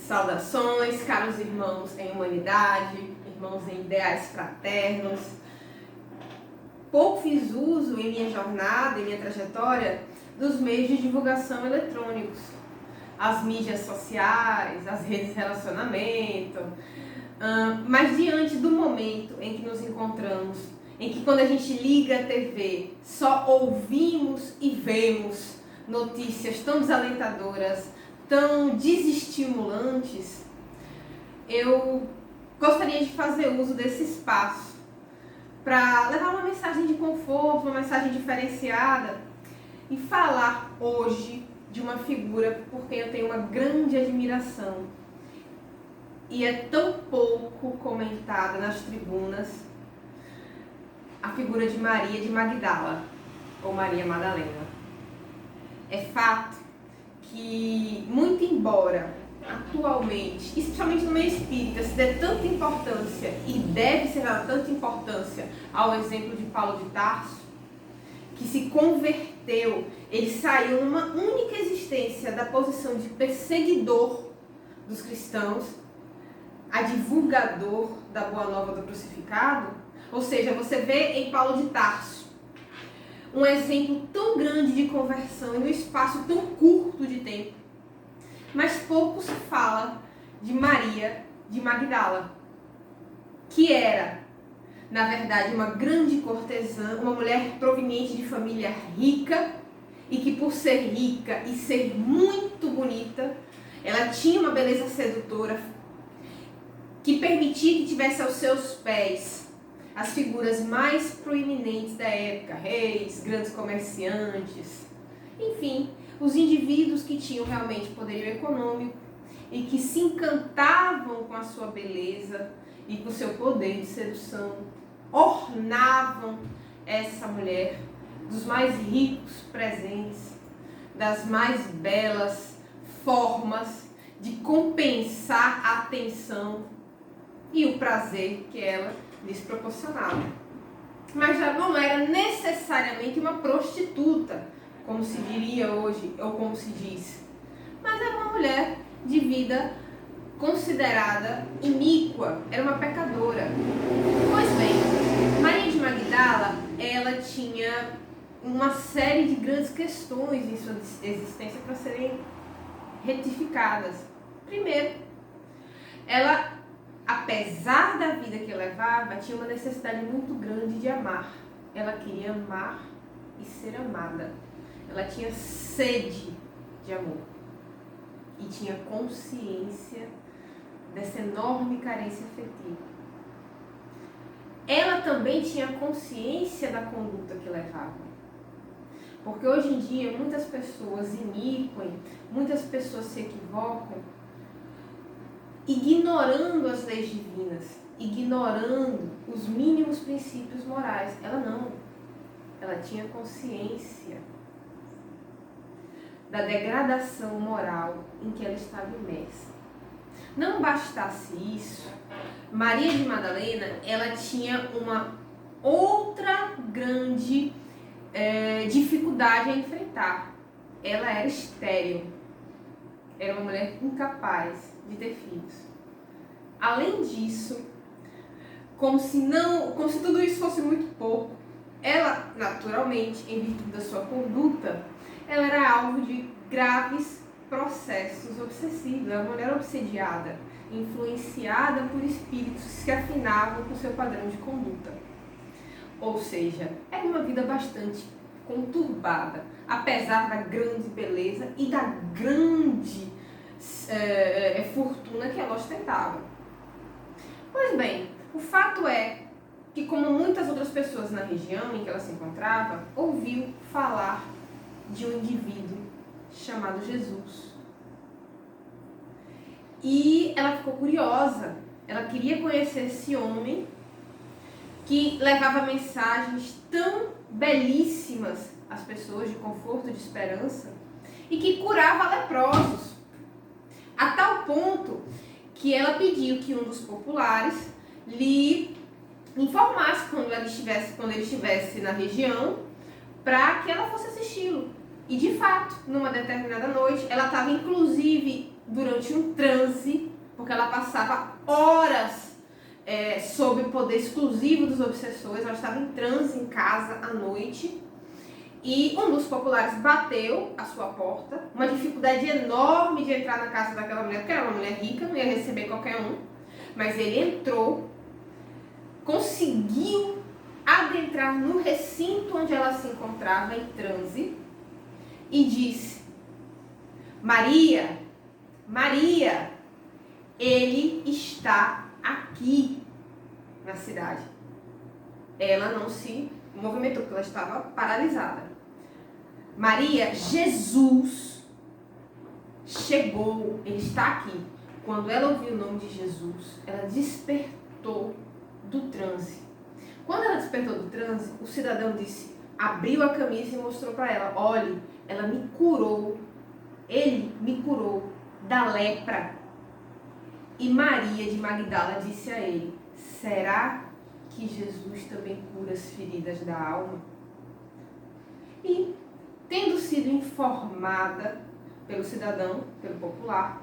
Saudações, caros irmãos em humanidade, irmãos em ideais fraternos. Pouco fiz uso em minha jornada, em minha trajetória, dos meios de divulgação eletrônicos, as mídias sociais, as redes de relacionamento, mas diante do momento em que nos encontramos, em que quando a gente liga a TV, só ouvimos e vemos notícias tão desalentadoras, tão desestimulantes, eu gostaria de fazer uso desse espaço para levar uma mensagem de conforto, uma mensagem diferenciada e falar hoje de uma figura por quem eu tenho uma grande admiração e é tão pouco comentada nas tribunas, a figura de Maria de Magdala, ou Maria Madalena. É fato que, muito embora atualmente, especialmente no meio espírita, se dê tanta importância e deve ser dada tanta importância ao exemplo de Paulo de Tarso, que se converteu, ele saiu numa única existência da posição de perseguidor dos cristãos a divulgador da boa nova do crucificado. Ou seja, você vê em Paulo de Tarso um exemplo tão grande de conversão em um espaço tão curto de tempo, mas pouco se fala de Maria de Magdala, que era, na verdade, uma grande cortesã, uma mulher proveniente de família rica e que, por ser rica e ser muito bonita, ela tinha uma beleza sedutora que permitia que tivesse aos seus pés as figuras mais proeminentes da época, reis, grandes comerciantes, enfim, os indivíduos que tinham realmente poderio econômico e que se encantavam com a sua beleza e com o seu poder de sedução, ornavam essa mulher dos mais ricos presentes, das mais belas formas de compensar a atenção e o prazer que ela lhes proporcionava. Mas já não era necessariamente uma prostituta, como se diria hoje, ou como se diz, mas era uma mulher de vida considerada iníqua, era uma pecadora. Pois bem, Maria de Magdala, ela tinha uma série de grandes questões em sua existência para serem retificadas. Primeiro, ela, apesar da vida que levava, tinha uma necessidade muito grande de amar. Ela queria amar e ser amada. Ela tinha sede de amor. E tinha consciência dessa enorme carência afetiva. Ela também tinha consciência da conduta que levava. Porque hoje em dia muitas pessoas iníquem, muitas pessoas se equivocam, ignorando as leis divinas, ignorando os mínimos princípios morais. Ela não. Ela tinha consciência da degradação moral em que ela estava imersa. Não bastasse isso, Maria de Madalena, ela tinha uma outra grande dificuldade a enfrentar. Ela era estéril. Era uma mulher incapaz de ter filhos. Além disso, como se tudo isso fosse muito pouco, ela, naturalmente, em virtude da sua conduta, ela era alvo de graves processos obsessivos. Era uma mulher obsediada, influenciada por espíritos que se afinavam com seu padrão de conduta. Ou seja, era uma vida bastante conturbada, apesar da grande beleza e da grande fortuna que ela ostentava. Pois bem, o fato é que, como muitas outras pessoas na região em que ela se encontrava, ouviu falar de um indivíduo chamado Jesus. E ela ficou curiosa, ela queria conhecer esse homem que levava mensagens tão belíssimas às pessoas de conforto, de esperança, e que curava leprosos, a tal ponto que ela pediu que um dos populares lhe informasse quando ele estivesse na região, para que ela fosse assisti-lo. E de fato, numa determinada noite, ela estava inclusive durante um transe porque ela passava horas sob o poder exclusivo dos obsessores. Ela estava em transe em casa à noite. E um dos populares bateu a sua porta, uma dificuldade enorme de entrar na casa daquela mulher, porque era uma mulher rica, não ia receber qualquer um. Mas ele entrou, conseguiu adentrar no recinto onde ela se encontrava em transe e disse: Maria, Maria, ele está aqui na cidade. Ela não se movimentou, porque ela estava paralisada. Maria, Jesus chegou, ele está aqui. Quando ela ouviu o nome de Jesus, ela despertou do transe. Quando ela despertou do transe, o cidadão disse, abriu a camisa e mostrou para ela: olhe, ela me curou, ele me curou da lepra. E Maria de Magdala disse a ele: será que Jesus também cura as feridas da alma? E, tendo sido informada pelo cidadão, pelo popular,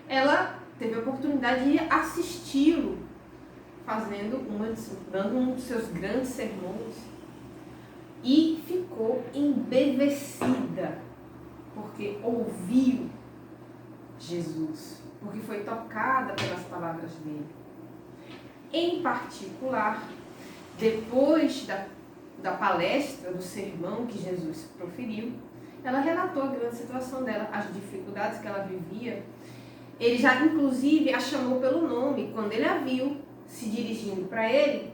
ela teve a oportunidade de assisti-lo dando um dos seus grandes sermões, e ficou embevecida porque ouviu Jesus, porque foi tocada pelas palavras dele. Em particular, depois da palestra, do sermão que Jesus proferiu, ela relatou a grande situação dela, as dificuldades que ela vivia. Ele já, inclusive, a chamou pelo nome. Quando ele a viu se dirigindo para ele,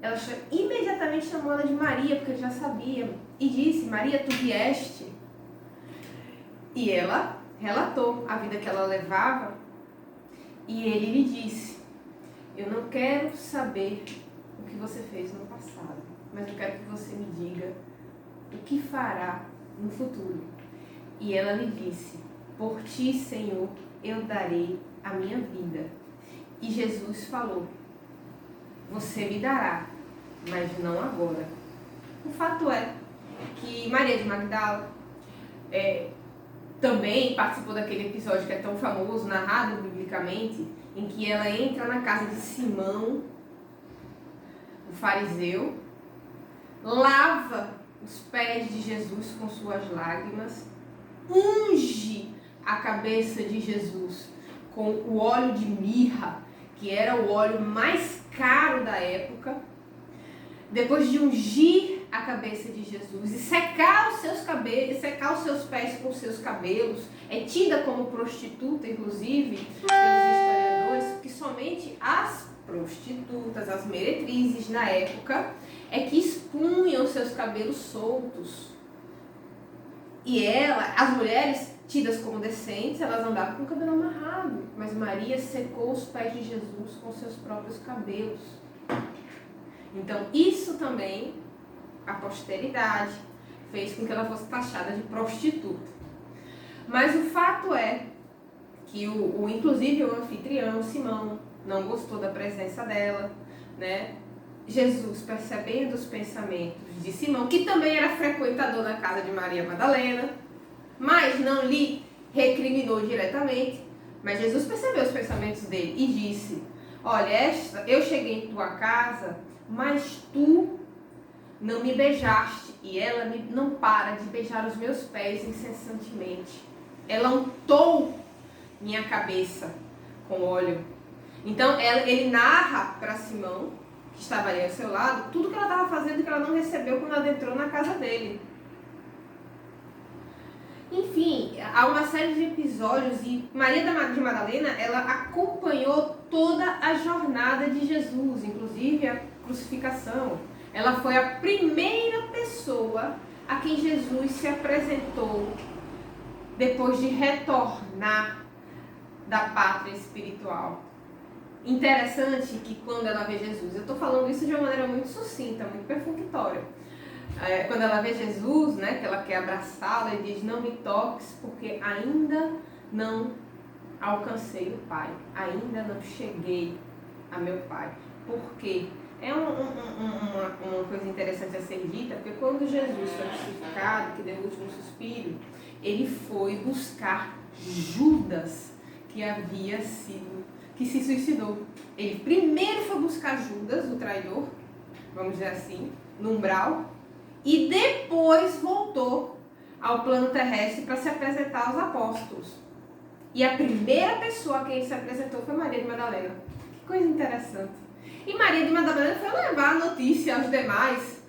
ela imediatamente chamou ela de Maria, porque ele já sabia, e disse: Maria, tu vieste? E ela relatou a vida que ela levava, e ele lhe disse: eu não quero saber o que você fez no passado, mas eu quero que você me diga o que fará no futuro. E ela lhe disse: por ti, Senhor, eu darei a minha vida. E Jesus falou: você me dará, mas não agora. O fato é que Maria de Magdala também participou daquele episódio que é tão famoso, narrado biblicamente, em que ela entra na casa de Simão, o fariseu, lava os pés de Jesus com suas lágrimas, unge a cabeça de Jesus com o óleo de mirra, que era o óleo mais caro da época. Depois de ungir a cabeça de Jesus e secar os seus cabelos, secar os seus pés com os seus cabelos, é tida como prostituta, inclusive, pelos historiadores, porque somente as prostitutas, as meretrizes na época, é que expunham seus cabelos soltos. E as mulheres tidas como decentes, elas andavam com o cabelo amarrado, mas Maria secou os pés de Jesus com seus próprios cabelos. Então, isso também, a posteridade, fez com que ela fosse taxada de prostituta. Mas o fato é que, inclusive, o anfitrião, Simão, não gostou da presença dela, né? Jesus, percebendo os pensamentos de Simão, que também era frequentador da casa de Maria Madalena, mas não lhe recriminou diretamente, mas Jesus percebeu os pensamentos dele e disse: olha, eu cheguei em tua casa, mas tu não me beijaste, e ela não para de beijar os meus pés incessantemente. Ela untou minha cabeça com óleo. Então ele narra para Simão, que estava ali ao seu lado, tudo que ela estava fazendo que ela não recebeu quando ela entrou na casa dele. Enfim, há uma série de episódios, e Maria de Madalena, ela acompanhou toda a jornada de Jesus, inclusive a crucificação. Ela foi a primeira pessoa a quem Jesus se apresentou depois de retornar da pátria espiritual. Interessante que quando ela vê Jesus, eu estou falando isso de uma maneira muito sucinta, muito perfunctória. Quando ela vê Jesus, né, que ela quer abraçá-lo, e diz: não me toques, porque ainda não alcancei o Pai, ainda não cheguei a meu Pai. Por quê? É uma coisa interessante a ser dita, porque quando Jesus foi crucificado, que deu o último suspiro, ele foi buscar Judas, que que se suicidou. Ele primeiro foi buscar Judas, o traidor, vamos dizer assim, no umbral, e depois voltou ao plano terrestre para se apresentar aos apóstolos. E a primeira pessoa a quem ele se apresentou foi Maria de Madalena. Que coisa interessante. E Maria de Madalena foi levar a notícia aos demais.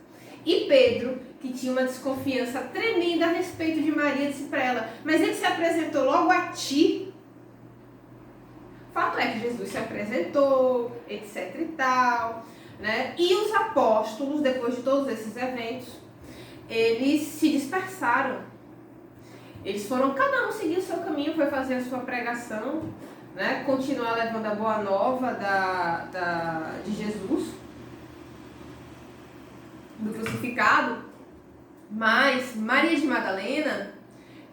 E Pedro, que tinha uma desconfiança tremenda a respeito de Maria, disse para ela: mas ele se apresentou logo a ti. Fato é que Jesus se apresentou, etc e tal, né? E os apóstolos, depois de todos esses eventos, eles se dispersaram. Eles foram, cada um seguir o seu caminho, foi fazer a sua pregação, né? Continuar levando a boa nova de Jesus, do crucificado. Mas Maria de Madalena,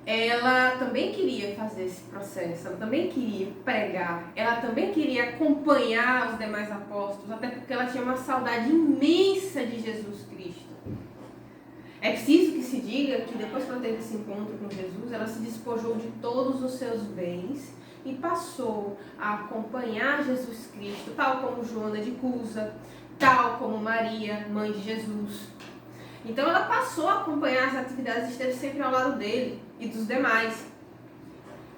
ela também queria fazer esse processo, ela também queria pregar, ela também queria acompanhar os demais apóstolos, até porque ela tinha uma saudade imensa de Jesus Cristo. É preciso que se diga que depois que ela teve esse encontro com Jesus, ela se despojou de todos os seus bens e passou a acompanhar Jesus Cristo, tal como Joana de Cusa, tal como Maria, mãe de Jesus. Então ela passou a acompanhar as atividades e esteve sempre ao lado dele e dos demais.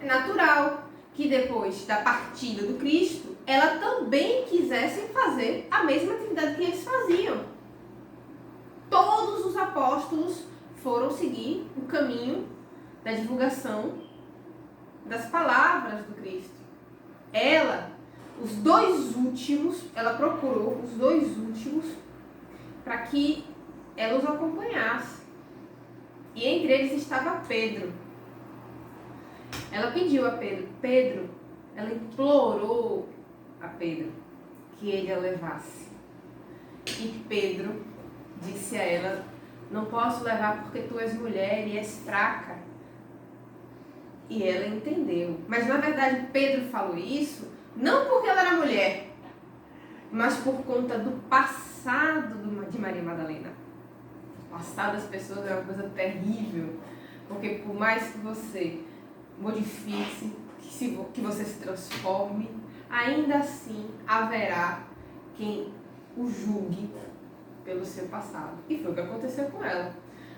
É natural que depois da partida do Cristo, ela também quisesse fazer a mesma atividade que eles faziam. Todos os apóstolos foram seguir o caminho da divulgação das palavras do Cristo. Ela procurou os dois últimos para que ela os acompanhasse. E entre eles estava Pedro. Ela pediu a Pedro, ela implorou a Pedro que ele a levasse. E Pedro disse a ela: não posso levar porque tu és mulher e és fraca. E ela entendeu. Mas na verdade Pedro falou isso não porque ela era mulher, mas por conta do passado de Maria Madalena. O passado das pessoas é uma coisa terrível, porque por mais que você modifique, que você se transforme, ainda assim haverá quem o julgue pelo seu passado. E foi o que aconteceu com ela.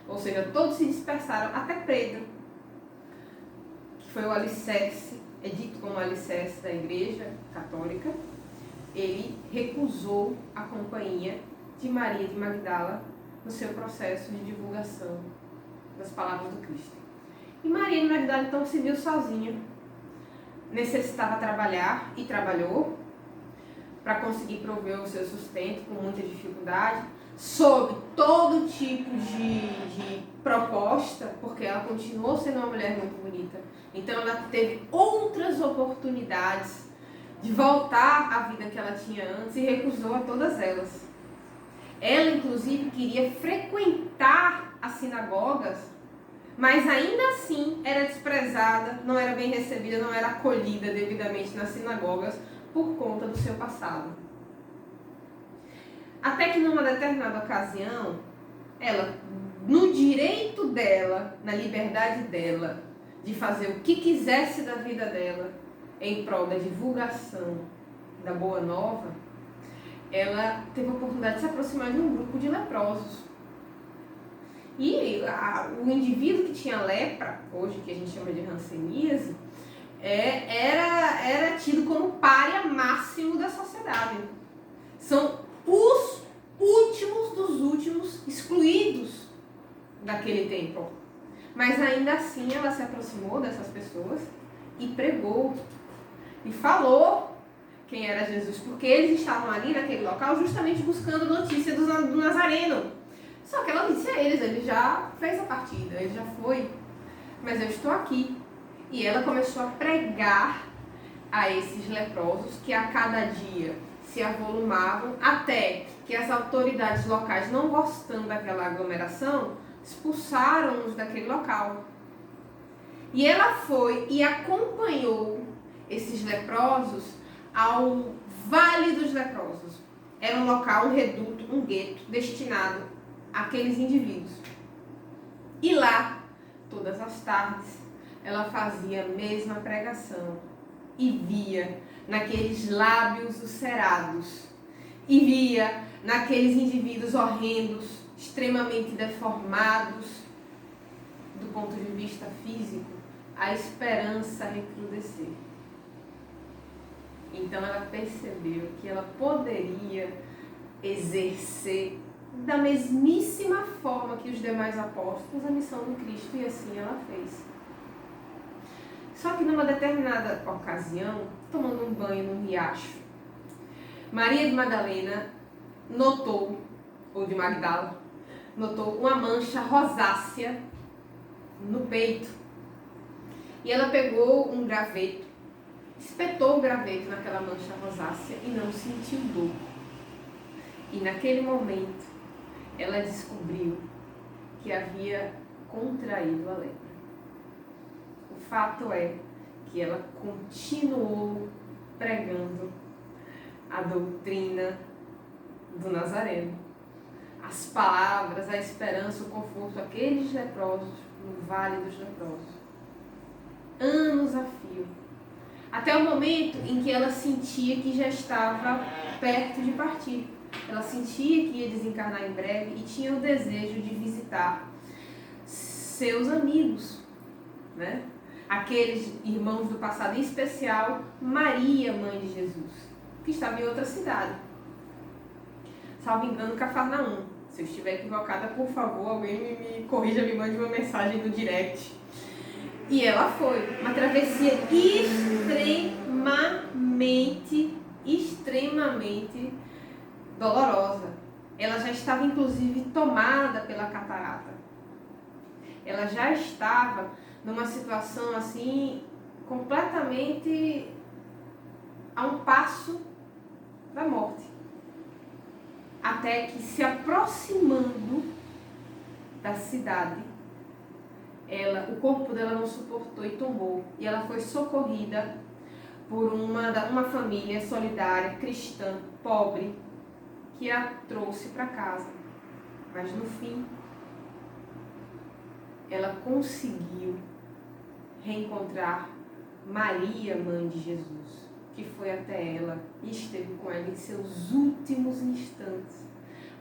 Ou seja, todos se dispersaram, até Pedro, que foi o alicerce, é dito como o alicerce da Igreja Católica. Ele recusou a companhia de Maria de Magdala no seu processo de divulgação das palavras do Cristo. E Maria de Magdala então se viu sozinha. Necessitava trabalhar e trabalhou para conseguir prover o seu sustento com muita dificuldade, sob todo tipo de proposta, porque ela continuou sendo uma mulher muito bonita. Então ela teve outras oportunidades de voltar à vida que ela tinha antes e recusou a todas elas. Ela, inclusive, queria frequentar as sinagogas, mas ainda assim era desprezada, não era bem recebida, não era acolhida devidamente nas sinagogas por conta do seu passado. Até que numa determinada ocasião, ela, no direito dela, na liberdade dela, de fazer o que quisesse da vida dela, em prol da divulgação da Boa Nova, ela teve a oportunidade de se aproximar de um grupo de leprosos. E o indivíduo que tinha lepra, hoje que a gente chama de hanseníase, era tido como pária máximo da sociedade. São os últimos dos últimos excluídos daquele tempo. Mas ainda assim ela se aproximou dessas pessoas e pregou e falou quem era Jesus, porque eles estavam ali naquele local justamente buscando notícia do Nazareno. Só que ela disse a eles: ele já fez a partida, ele já foi, mas eu estou aqui. E ela começou a pregar a esses leprosos que a cada dia se avolumavam, até que as autoridades locais, não gostando daquela aglomeração, expulsaram-nos daquele local. E ela foi e acompanhou esses leprosos ao Vale dos Leprosos. Era um local, um reduto, um gueto destinado àqueles indivíduos. E lá, todas as tardes, ela fazia a mesma pregação. e via naqueles lábios ulcerados, e via naqueles indivíduos horrendos, extremamente deformados do ponto de vista físico, a esperança recrudescer. Então ela percebeu que ela poderia exercer da mesmíssima forma que os demais apóstolos a missão do Cristo, e assim ela fez. Só que numa determinada ocasião, tomando um banho num riacho, Maria de Madalena notou, ou de Magdala, notou uma mancha rosácea no peito. E ela pegou um graveto, espetou o graveto naquela mancha rosácea e não sentiu dor. E naquele momento, ela descobriu que havia contraído a lepra. O fato é que ela continuou pregando a doutrina do Nazareno, as palavras, a esperança, o conforto, aqueles leprosos no vale dos leprosos. Anos a fio. Até o momento em que ela sentia que já estava perto de partir. Ela sentia que ia desencarnar em breve e tinha o desejo de visitar seus amigos, né? Aqueles irmãos do passado, em especial Maria, mãe de Jesus, que estava em outra cidade. Salvo engano, Cafarnaum. Se eu estiver equivocada, por favor, alguém me corrija, me mande uma mensagem no direct. E ela foi. Uma travessia extremamente dolorosa. Ela já estava, inclusive, tomada pela catarata. Ela já estava numa situação, assim, completamente a um passo da morte. Até que, se aproximando da cidade, o corpo dela não suportou e tombou. E ela foi socorrida por uma família solidária, cristã, pobre, que a trouxe para casa. Mas no fim, ela conseguiu reencontrar Maria, mãe de Jesus, que foi até ela e esteve com ela em seus últimos instantes,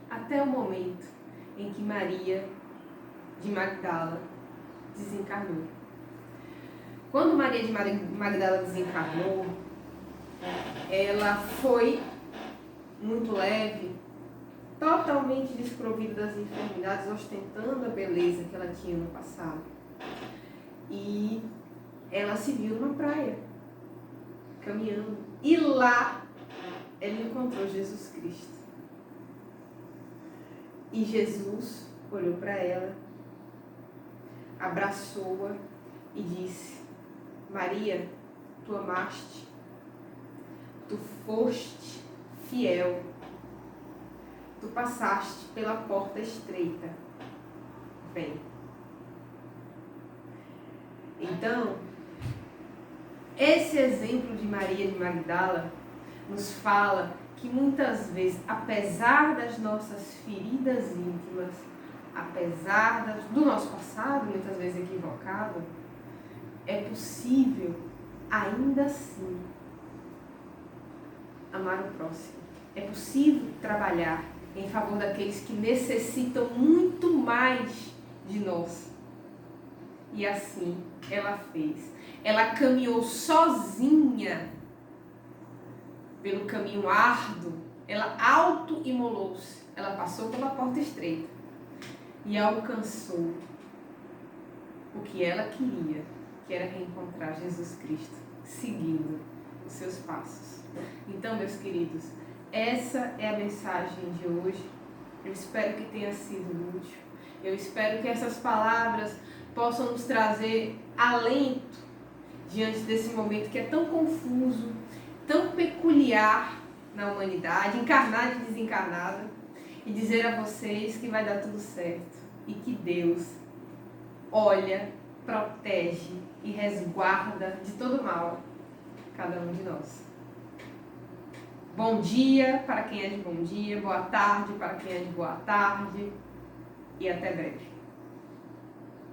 até o momento em que Maria de Magdala desencarnou. Quando Maria de Magdala desencarnou, ela foi muito leve, totalmente desprovida das enfermidades, ostentando a beleza que ela tinha no passado. E ela se viu numa praia, caminhando. E lá, ela encontrou Jesus Cristo. E Jesus olhou para ela, abraçou-a e disse: Maria, tu amaste, tu foste fiel, tu passaste pela porta estreita, vem. Então, esse exemplo de Maria de Magdala nos fala que muitas vezes, apesar das nossas feridas íntimas, apesar do nosso passado, muitas vezes equivocado, é possível, ainda assim, amar o próximo. É possível trabalhar em favor daqueles que necessitam muito mais de nós. E assim ela fez. Ela caminhou sozinha pelo caminho árduo. Ela auto-imolou-se. Ela passou pela porta estreita e alcançou o que ela queria, que era reencontrar Jesus Cristo, seguindo os seus passos. Então, meus queridos, essa é a mensagem de hoje. Eu espero que tenha sido útil. Eu espero que essas palavras possam nos trazer alento diante desse momento que é tão confuso, tão peculiar na humanidade, encarnada e desencarnada, e dizer a vocês que vai dar tudo certo e que Deus olha, protege e resguarda de todo mal cada um de nós. Bom dia para quem é de bom dia, boa tarde para quem é de boa tarde e até breve.